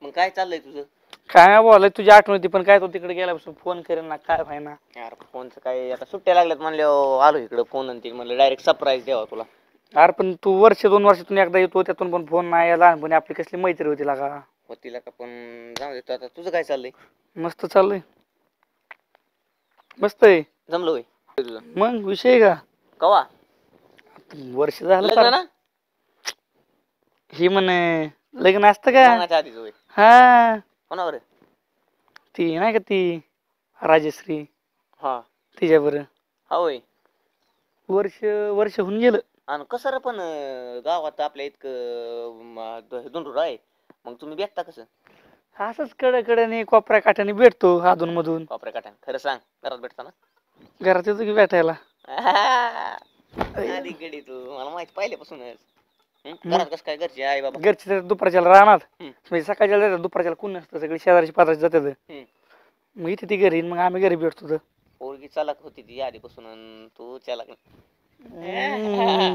मग काय चाललंय तुझं? काय नाही बोलाय तुझी आठवण होती पण काय तो तिकडे गेल्यापासून फोन करेन ना काय व्हायना. यार फोनचं काय आता सुट्ट्या लागल्यात म्हणले आलो इकडे फोन आणि म्हणलं डायरेक्ट सरप्राईज द्यावा तुला. अरे पण तू वर्ष 2 वर्षातून एकदा येतो त्यातून पण फोन नाही लहानपणी आपली कसली मैत्री होती लागा. होतीला का पण जाऊ देतो आता तुझं काय चाललंय? मस्त चाललंय. मस्त आहे. जमलं होय तुझं? मग विषय का कवा वर्ष झालं लग्न ना? ही म्हणे लग्न असतं का? लग्नाच्या आधीच होय. हा कोणावर? ती नाही का ती राजश्री हा तिच्या बरं हा होय. वर्ष वर्ष होऊन गेलं. आणि कसं रे पण गावात आपल्या इतकं धुंडूर आहे मग तुम्ही भेटता कसं? असंच कडेने कोपऱ्या काठ्याने भेटतो अधून मधून. कोपऱ्या काठ्यान खरं सांग घरात भेटता ना? घरात येतो की भेटायला. आधी गडी तू मला माहिती पहिल्यापासूनच. घरात कसं काय घरचे आई बाबा? घरचे तर दुपारच्याला राहणार म्हणजे सकाळच्या जातात दुपारच्याला कोण नसतं सगळी शेजारची पात्राची जातात. मग इथे ती घरी मग आम्ही घरी भेटतो तर. पोरगी चालक होती ती आधीपासून तू चालक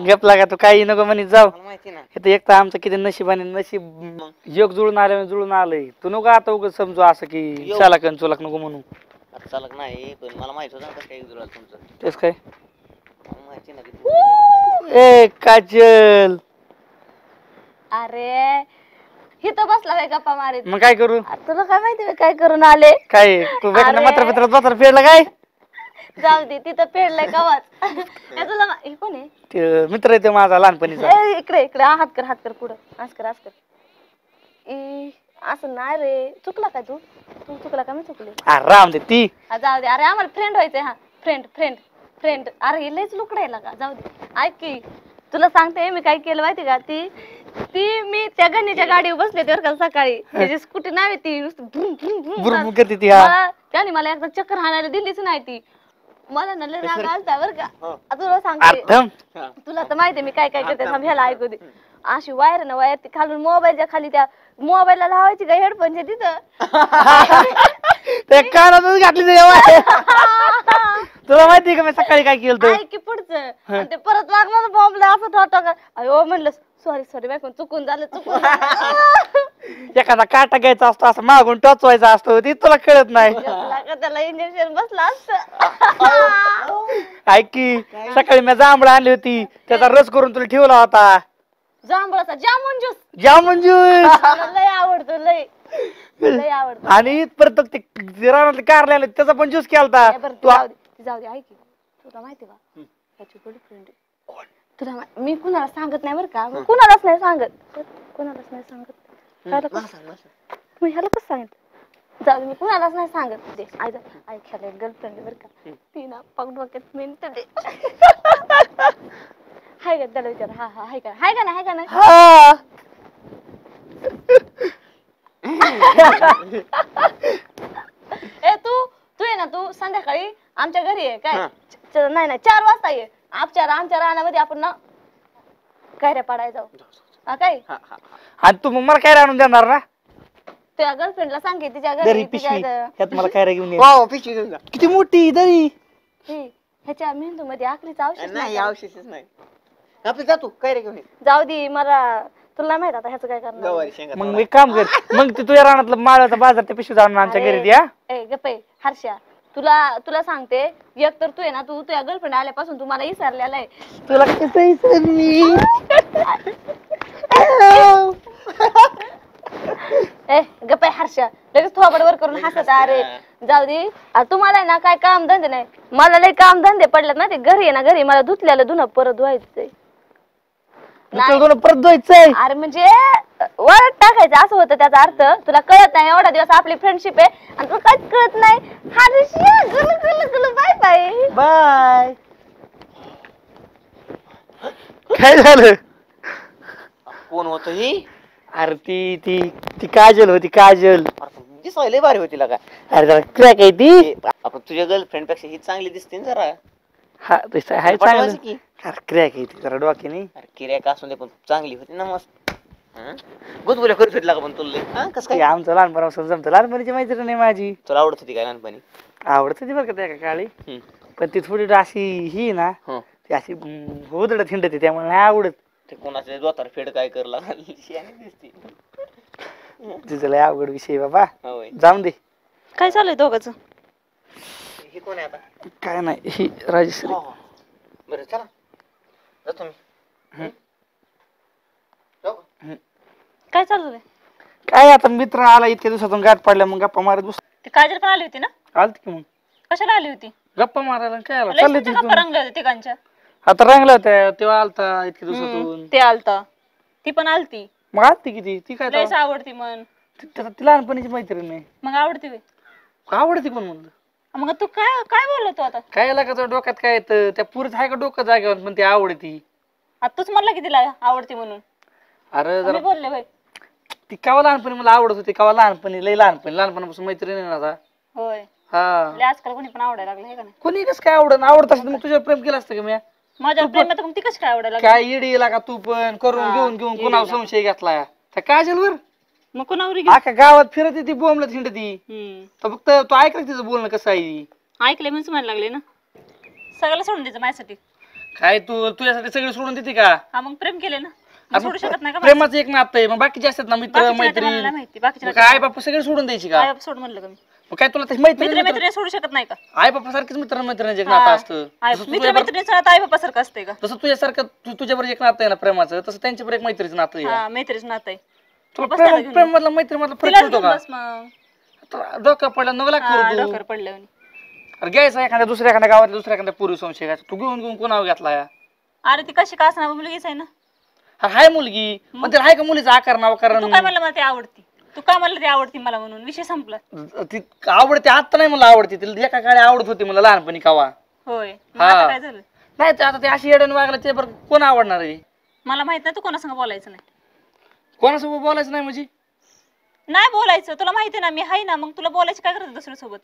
गप लागा तू काही नको म्हणे जाऊ. माहिती ना हे एक तर आमचं किती नशिबाने नशीब योग जुळून आल्याने जुळून आलंय. तू नको आता उगाच समजू असं की चालक चोलक नको म्हणू. आता चालक नाही पण मला माहित होतं कसं काय जुळाल तुमचं. तेच काय माहिती ना ए काजल. अरे इथं बसला काय गप्पा मारीत. मग काय करू? तुला काय माहिती काय करून आले? काय तू मात्र पित्रात बसर फेडला काय? जाऊ दे तिथं फेडलंय गावात. तुला हे कोण आहे? ते मित्र आहे माझा लहानपणीचा. इकडे इकडे हात कर पुढं असं कर असं कर. असं नाही रे चुकला काय तू तू चुकला का मी चुकले? राम दे ती. जाऊ दे अरे आम्हाला फ्रेंड व्हायचंय. हा फ्रेंड फ्रेंड फ्रेंड. अरे लयच लुकडायला का जाऊ दे. ऐक की तुला सांगते मी काय केलं माहिती का? ती मी त्या गणीच्या गाडीवर बसले तर का सकाळी त्याची स्कूटी नाही ती करते ती. हा त्याने मला एकदा चक्कर हाणायला दिलीच नाही ती. मला ना लय राग आलता बरं का. तुला सांगते तुला तर माहितीये मी काय काय करते ह्याला ऐकू दे. अशी वायर ना वायर ती खालून मोबाईलच्या खाली त्या मोबाईलला लावायची का हेडफोनच्या तिथं त्या कानातच घातली तुला माहिती का मी सकाळी काय केलं? की पुढचं ते परत लागणार बॉम्बला असं ठोठा. अयो म्हणलं सॉरी सॉरी बायकोन चुकून झालं चुकून. एखादा काटा घ्यायचा असतो असं मागून टोचवायचा असतो ती तुला कळत नाही. त्याला इंजेक्शन बसलं असतं. ऐक की सकाळी मी जांभळं आणली होती त्याचा रस करून तुला ठेवला होता. जांभळाचा जामुन ज्यूस. जामुन ज्यूस लय आवडतो लय लय आवडतो. आणि परत ते रानातले कारले त्याचा पण ज्यूस केलता. जाऊ दे ऐक तुला माहिती का याची गर्लफ्रेंड तुला मी कुणाला सांगत नाही बरं का. कुणालाच नाही सांगत कुणालाच नाही सांगत. मी ह्याला कसं सांगितलं? जाऊ दे मी कुणालाच नाही सांगत. दे ऐकायला गर्लफ्रेंड बरं का. ती ना पग डोक्यात मिनिट दे. हाय का त्याला विचार. हा हा हाय का हाय का नाही हाय का नाही. ए तू आहे ना तू संध्याकाळी आमच्या घरी आहे काय? नाही 4 वाजता ये. आमच्या रानामध्ये आपण ना कैऱ्या पाडायला जाऊ. काय आणि तू मग मला काय आणून देणार ना? त्या गर्लफ्रेंडला सांगे तिच्या घरी मला काय घेऊन ये. किती मोठी दरी. ह्याच्या मेंदू मध्ये आखरीचं औषध नाही. औषधच नाही आपली जातो काय रे घेऊन. जाऊ दे मला तुला माहित आता ह्याचं काय करणार. मग एक काम कर मग ते तुझ्या रानातलं माळाचा बाजार ते पिशवी जाऊन आमच्या घरी द्या. गप्पे हर्षा तुला सांगते एक तर तू आहे ना तू तुझ्या गर्लफ्रेंड आल्यापासून तू मला विसरलेला आहे. तुला कसं विसरली? गप्पे हर्षा लगेच थोबड वर करून हसत. अरे जाऊ दे तुम्हाला ना काय काम धंदे नाही. मला लय काम धंदे पडलेत ना ते घरी आहे ना घरी मला धुतल्याला धुणं परत धुवायचंय. परत धुवायचंय. अरे म्हणजे वळत टाकायचं असं होतं त्याचा अर्थ. तुला कळत नाही एवढा दिवस आपली फ्रेंडशिप आहे आणि तुला काहीच कळत नाही. Bye bye bye. काय झालं? कोण होत ही? अरे ती काजल होती काजल. दिसायला भारी होती का? अरे जरा क्रॅक आहे ती. आपण तुझ्या गर्लफ्रेंड पेक्षा ही चांगली दिसते ना जरा. हा तसं आहे चांगलं. क्रॅक आहे ती जरा डोक्याने. अरे क्रॅक असून दे पण चांगली होती ना मस्त. गुदगुल्या करत होती का पण तुला? कसं काय? आमचं लहानपणापासून जमतं. लहानपणीची मैत्रीण नाही माझी. तुला आवडत होती काय लहानपणी? आवडत होती बरं का त्या काळी. पण ती थोडी अशी ही ना ती अशी होदडत हिंडते त्यामुळे नाही आवडत. ते कोणाचे दोतार फेड काय करला दिसते. तुझं लय अवघड विषय आहे बाबा. होय. जाऊन दे. काय चालू आहे दोघांचं? हे कोण आहे आता? काय नाही ही राजश्री. बरं चला जातो मी. जाऊ का? काय चालू आहे? काय आता मित्र आला इतक्या दिवसातून गाठ पडल्या मग गप्पा मारत बस. ती काजल पण आली होती ना? आलत की मग कशाला आली होती? गप्पा मारायला काय आला लय चालले तुमच्या गप्पा रंगल्या होत्या तिघांच्या. आता रंगला होत्या तेव्हा आलता इतक्या दिवसातून. ते आलता, ती पण आलती. मग आलती किती ती काय लयच आवडती मन. ती लहानपणीची मैत्रीण नाही. मग आवडती होय? आवडती कोण म्हणलं? मग तू काय काय बोललो तू आता? काय लागायचं डोक्यात काय येतं त्या पुरीच आहे का डोकं जागेवर पण ती आवडती. आता तूच म्हणला की तिला आवडती म्हणून. अरे मी जरा बोलले होय. ती केव्हा लहानपणी मला आवडत होती केव्हा लहानपणी लय लहानपणापासून मैत्रीण आहे ना आता. होय. हा लय आजकाल कोणी पण आवडायला लागलं हे का नाही? कोणी कसं काय आवडत असेल मग तुझ्यावर प्रेम केलं असतं का मी. माझ्या प्रेमात मग ती कशी काय आवडायला लागली? काय इडी का तू पण करून घेऊन घेऊन कोणावर संशय घेतला त्या काजलवर. मग कोणावर आख्या गावात फिरत ती बोंबलत हिंडती. घेऊन तर फक्त तू ऐकलं तिचं बोलणं कसं आहे. ऐकलंय म्हणून म्हणायला लागले ना सगळं सोडून द्यायचं माझ्यासाठी. काय तू तुझ्यासाठी सगळे सोडून देते का. हा मग प्रेम केले ना मग सोडू शकत नाही का? प्रेमाचं एक नातं आहे मग बाकीचे असतात ना मित्र बाकीच्या मैत्रीण नात्याला मला माहिती बाकीच्या काय बापा सगळे सोडून द्यायची का. नात्याला सोड म्हणलं का मी? मग काय तुला मैत्रीण मित्र मैत्रिणी सोडू शकत नाही का? आई बापा सारखीच मित्र मैत्रिणीचं एक नातं असतं. मित्र मैत्रिणीचं आई बापा सारखं असतंय का? तसं तुझ्यासारखं तुझ्याबरोबर एक नातं आहे ना प्रेमाचं तसं त्यांच्याबरोबर एक मैत्रीचं नातं आहे. हा मैत्रीचं नातं आहे. तुला बस त्याला प्रेम घेऊन प्रेम मधला मैत्री मधला फरक तिलाच पडतो घेऊन का. बस मग. आता डोक्या पडला नको लाग हा, करू तू. डोक्यावर पडल्यावर. अरे घ्यायचा एखाद्या दुसऱ्या एखाद्या गावातल्या दुसऱ्या एखाद्या पूर्वी संशय घ्यायचा तू घेऊन घेऊन कोणावर घेतला या. अरे ती कशी का असणार मुलगीच आहे ना. हाय मुलगी पण तिला हाय का मुलीचा आकार नाव कारण तू काय म्हणलं मला ती आवडती? तू का म्हणलं ती आवडती मला म्हणून? विषय संपला. ती आवडते आता नाही मला आवडते तिला एका काळी आवडत होती मला लहानपणी कावा. होय मग आता काय झालं? नाही ते आता ते अशी येडून वागलं ते बरं कोण आवडणार आहे. मला माहित नाही तू कोणासंग बोलायचं नाही. कोणासोबत बोलायचं नाही म्हणजे. नाही बोलायचं तुला माहिती ना मी आहे ना मग तुला बोलायची काय गरज दुसऱ्या सोबत?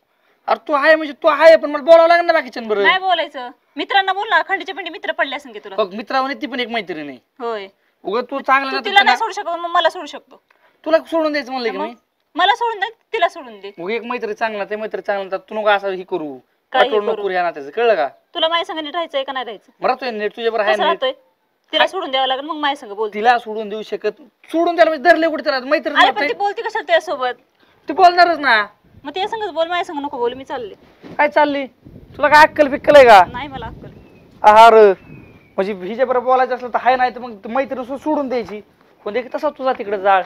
अरे तू आहे म्हणजे तू आहे पण मला बोलावं लागेल ना बाकीच्या बरं. नाही बोलायचं. मित्रांना बोल ना खंडीच्या पिंडी मित्र पडले असेल की तुला. बघ मित्रावर ती पण एक मैत्रीण नाही. होय उगा तू चांगला तू तिला नाही सोडू शकत मग मला सोडू शकतो. तुला सोडून द्यायचं म्हणलं की मी. मला सोडून दे तिला सोडून दे. मग एक मैत्री चांगला ते मैत्री चांगला तर तू नको असं हे करू काही पटवून करू. नको ह्या नात्याचं कळलं का. तुला माझ्या संग नीट राहायचंय का नाही राहायचं? मला तो नेट तुझ्यावर आहे कसं ना. राहतोय? तिला सोडून द्यावं लागेल मग माझ्या संग बोल. तिला सोडून देऊ शकत सोडून द्यायला म्हणजे धरले कुठे त्याला मैत्री अरे पण ती बोलती कशाला तुझ्यासोबत? ती बोलणारच ना. मग तिच्या संगच बोल माझ्या संग नको बोल मी चालले. काय चालली तुला काय अक्कल बिक्कल आहे का. नाही मला अक्कल. आहार म्हणजे हिच्या बरोबर बोलायचं असलं तर हाय नाही तर मग मैत्री सोडून द्यायची. पण एक तसा तुझा तिकडे जाळ